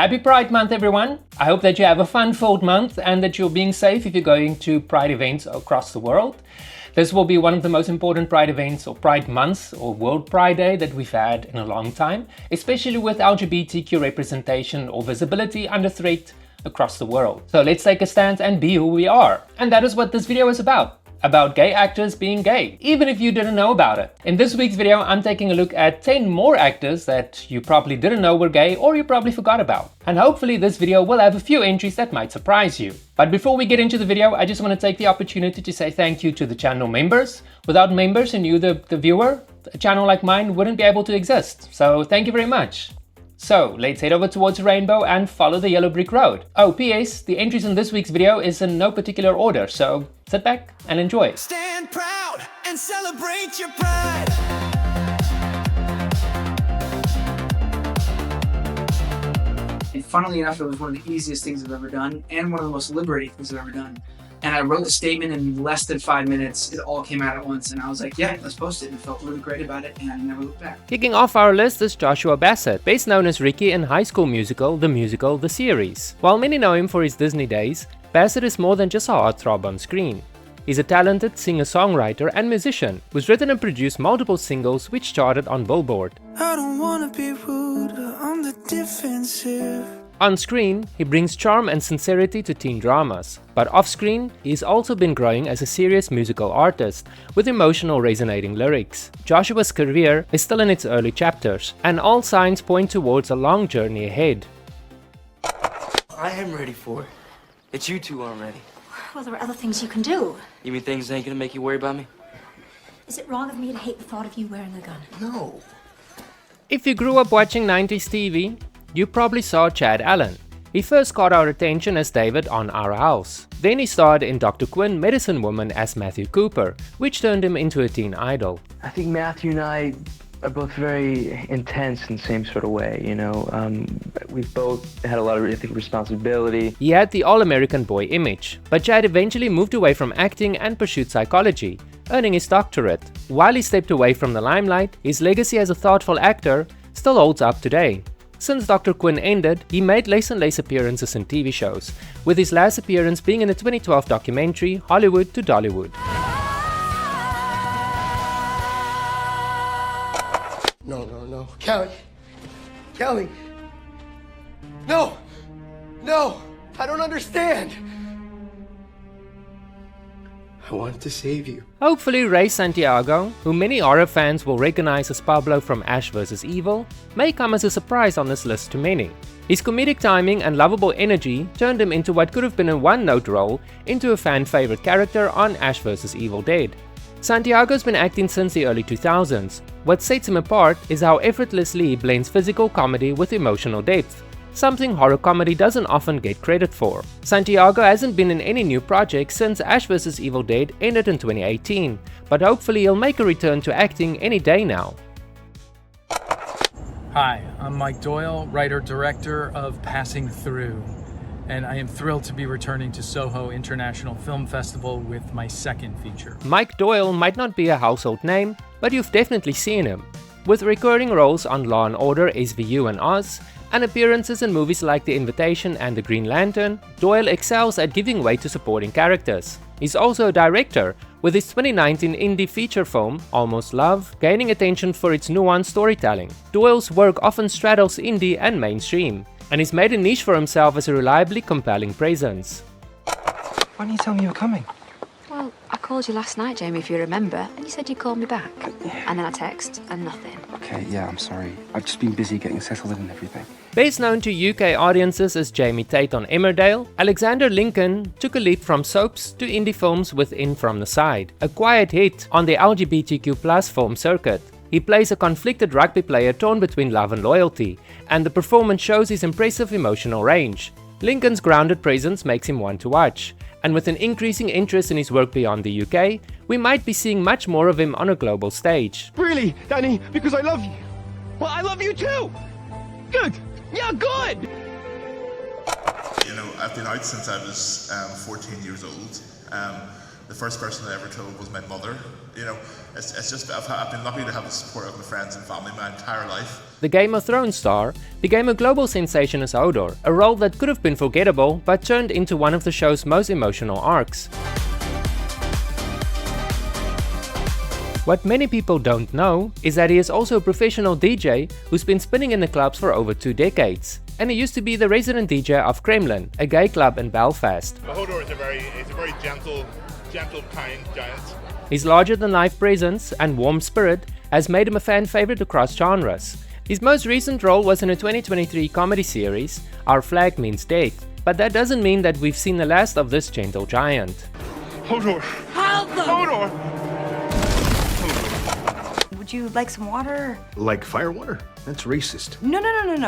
Happy Pride Month, everyone! I hope that you have a fun-filled month and that you're being safe if you're going to Pride events across the world. This will be one of the most important Pride events or Pride months or World Pride Day that we've had in a long time, especially with LGBTQ representation or visibility under threat across the world. So let's take a stand and be who we are. And that is what this video is about gay actors being gay, even if you didn't know about it. In this week's video, I'm taking a look at 10 more actors that you probably didn't know were gay or you probably forgot about. And hopefully this video will have a few entries that might surprise you. But before we get into the video, I just want to take the opportunity to say thank you to the channel members. Without members and you, the viewer, a channel like mine wouldn't be able to exist. So thank you very much. So let's head over towards the rainbow and follow the yellow brick road. Oh, PS, the entries in this week's video is in no particular order, so sit back and enjoy. Stand proud and celebrate your pride. And funnily enough, it was one of the easiest things I've ever done and one of the most liberating things I've ever done. And I wrote a statement in less than 5 minutes. It all came out at once and I was like, yeah, let's post it, and felt really great about it and I never looked back. Kicking off our list is Joshua Bassett, best known as Ricky in High School Musical, The Series. While many know him for his Disney days, Bassett is more than just a heartthrob on screen. He's a talented singer-songwriter and musician who's written and produced multiple singles which charted on Billboard. I don't wanna be rude, I'm the defensive. On screen, he brings charm and sincerity to teen dramas, but off-screen, he's also been growing as a serious musical artist with emotional resonating lyrics. Joshua's career is still in its early chapters, and all signs point towards a long journey ahead. I am ready for it. It's you two aren't ready. Well, there are other things you can do. You mean things ain't gonna make you worry about me? Is it wrong of me to hate the thought of you wearing a gun? No. If you grew up watching 90s TV, you probably saw Chad Allen. He first caught our attention as David on Our House. Then he starred in Dr. Quinn, Medicine Woman as Matthew Cooper, which turned him into a teen idol. I think Matthew and I are both very intense in the same sort of way, you know. We've both had a lot of, I think, responsibility. He had the all-American boy image, but Chad eventually moved away from acting and pursued psychology, earning his doctorate. While he stepped away from the limelight, his legacy as a thoughtful actor still holds up today. Since Dr. Quinn ended, he made less and less appearances in TV shows, with his last appearance being in the 2012 documentary Hollywood to Dollywood. No. Kelly! No! I don't understand! I wanted to save you. Hopefully Ray Santiago, who many horror fans will recognize as Pablo from Ash vs. Evil, may come as a surprise on this list to many. His comedic timing and lovable energy turned him into what could have been a one-note role into a fan-favorite character on Ash vs. Evil Dead. Santiago's been acting since the early 2000s. What sets him apart is how effortlessly he blends physical comedy with emotional depth, something horror comedy doesn't often get credit for. Santiago hasn't been in any new projects since Ash vs. Evil Dead ended in 2018, but hopefully he'll make a return to acting any day now. Hi, I'm Mike Doyle, writer-director of Passing Through, and I am thrilled to be returning to Soho International Film Festival with my second feature. Mike Doyle might not be a household name, but you've definitely seen him. With recurring roles on Law & Order, SVU and Oz, and appearances in movies like The Invitation and The Green Lantern, Doyle excels at giving way to supporting characters. He's also a director, with his 2019 indie feature film, Almost Love, gaining attention for its nuanced storytelling. Doyle's work often straddles indie and mainstream, and he's made a niche for himself as a reliably compelling presence. Why didn't you tell me you were coming? Well, I called you last night, Jamie, if you remember, and you said you'd call me back. And then I text, and nothing. Okay, yeah, I'm sorry. I've just been busy getting settled in and everything. Best known to UK audiences as Jamie Tate on Emmerdale, Alexander Lincoln took a leap from soaps to indie films with In From the Side, a quiet hit on the LGBTQ+ film circuit. He plays a conflicted rugby player torn between love and loyalty, and the performance shows his impressive emotional range. Lincoln's grounded presence makes him one to watch, and with an increasing interest in his work beyond the UK, we might be seeing much more of him on a global stage. Really, Danny? Because I love you. Well, I love you too! Good! Yeah, good! You know, I've been out since I was 14 years old. The first person I ever told was my mother. You know, it's just, I've been lucky to have the support of my friends and family my entire life. The Game of Thrones star became a global sensation as Hodor, a role that could have been forgettable but turned into one of the show's most emotional arcs. What many people don't know is that he is also a professional DJ who's been spinning in the clubs for over 2 decades. And he used to be the resident DJ of Kremlin, a gay club in Belfast. Hodor is a very gentle, kind giant. His larger-than-life presence and warm spirit has made him a fan favorite across genres. His most recent role was in a 2023 comedy series, Our Flag Means Death, but that doesn't mean that we've seen the last of this gentle giant. Hodor! Help them! Hodor! Would you like some water? Like firewater? That's racist. No.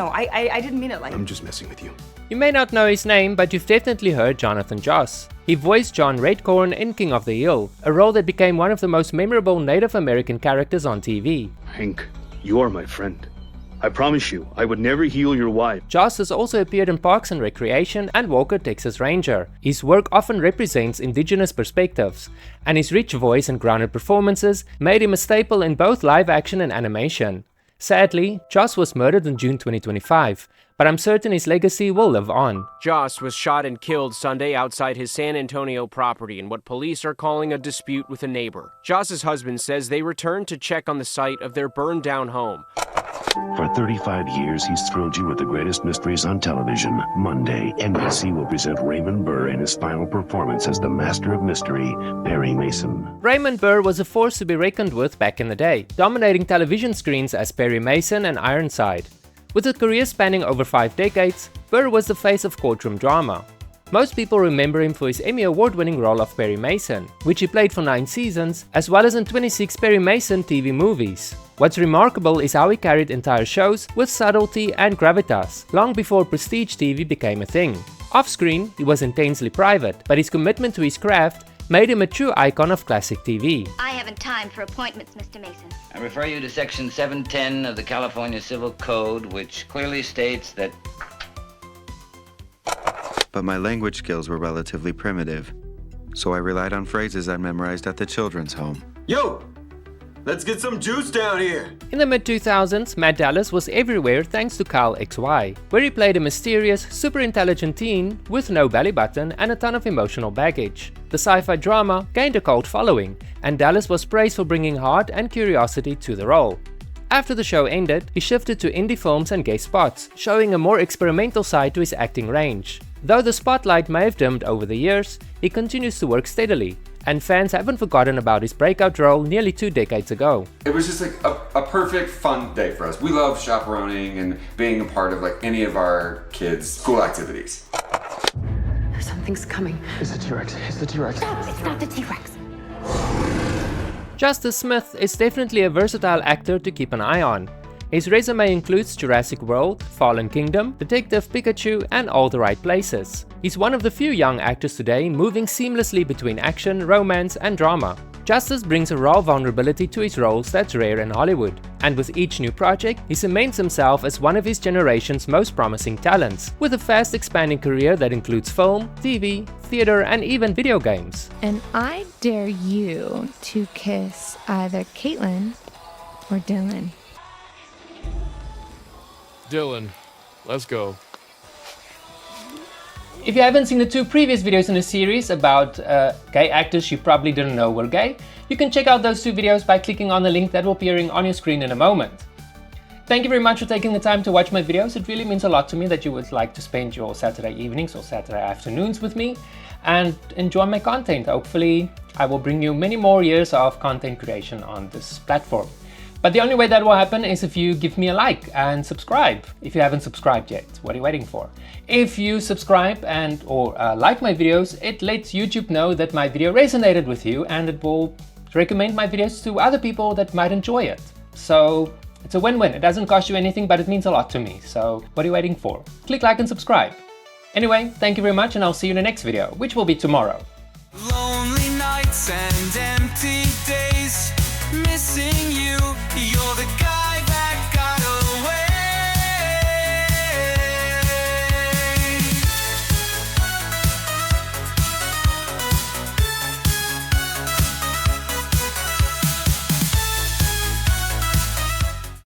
I didn't mean it like... I'm just messing with you. You may not know his name, but you've definitely heard Jonathan Joss. He voiced John Redcorn in King of the Hill, a role that became one of the most memorable Native American characters on TV. Hank, you are my friend. I promise you, I would never heal your wife. Joss has also appeared in Parks and Recreation and Walker, Texas Ranger. His work often represents indigenous perspectives, and his rich voice and grounded performances made him a staple in both live action and animation. Sadly, Joss was murdered in June 2025, but I'm certain his legacy will live on. Joss was shot and killed Sunday outside his San Antonio property in what police are calling a dispute with a neighbor. Joss's husband says they returned to check on the site of their burned-down home. For 35 years, he's thrilled you with the greatest mysteries on television. Monday, NBC will present Raymond Burr in his final performance as the Master of Mystery, Perry Mason. Raymond Burr was a force to be reckoned with back in the day, dominating television screens as Perry Mason and Ironside. With a career spanning over 5 decades, Burr was the face of courtroom drama. Most people remember him for his Emmy Award-winning role of Perry Mason, which he played for 9 seasons, as well as in 26 Perry Mason TV movies. What's remarkable is how he carried entire shows with subtlety and gravitas, long before prestige TV became a thing. Off-screen, he was intensely private, but his commitment to his craft made him a true icon of classic TV. I haven't time for appointments, Mr. Mason. I refer you to Section 710 of the California Civil Code, which clearly states that... But my language skills were relatively primitive, so I relied on phrases I memorized at the children's home. Yo! Let's get some juice down here! In the mid-2000s, Matt Dallas was everywhere thanks to Kyle XY, where he played a mysterious, super intelligent teen with no belly button and a ton of emotional baggage. The sci-fi drama gained a cult following, and Dallas was praised for bringing heart and curiosity to the role. After the show ended, he shifted to indie films and guest spots, showing a more experimental side to his acting range. Though the spotlight may have dimmed over the years, he continues to work steadily, and fans haven't forgotten about his breakout role nearly 2 decades ago. It was just like a perfect fun day for us. We love chaperoning and being a part of like any of our kids' school activities. Something's coming. It's the T-Rex. It's the T-Rex. Stop! It's not the T-Rex. Justice Smith is definitely a versatile actor to keep an eye on. His resume includes Jurassic World, Fallen Kingdom, Detective Pikachu, and All the Right Places. He's one of the few young actors today moving seamlessly between action, romance, and drama. Justice brings a raw vulnerability to his roles that's rare in Hollywood, and with each new project, he cements himself as one of his generation's most promising talents, with a fast expanding career that includes film, TV, theater, and even video games. And I dare you to kiss either Caitlin or Dylan. Dylan, let's go. If you haven't seen the 2 previous videos in the series about gay actors you probably didn't know were gay, you can check out those 2 videos by clicking on the link that will be appearing on your screen in a moment. Thank you very much for taking the time to watch my videos. It really means a lot to me that you would like to spend your Saturday evenings or Saturday afternoons with me and enjoy my content. Hopefully, I will bring you many more years of content creation on this platform. But the only way that will happen is if you give me a like and subscribe if you haven't subscribed yet. What are you waiting for? If you subscribe and or like my videos, it lets YouTube know that my video resonated with you and it will recommend my videos to other people that might enjoy it. So it's a win-win. It doesn't cost you anything, but it means a lot to me. So what are you waiting for? Click like and subscribe. Anyway, thank you very much and I'll see you in the next video, which will be tomorrow. Lonely nights and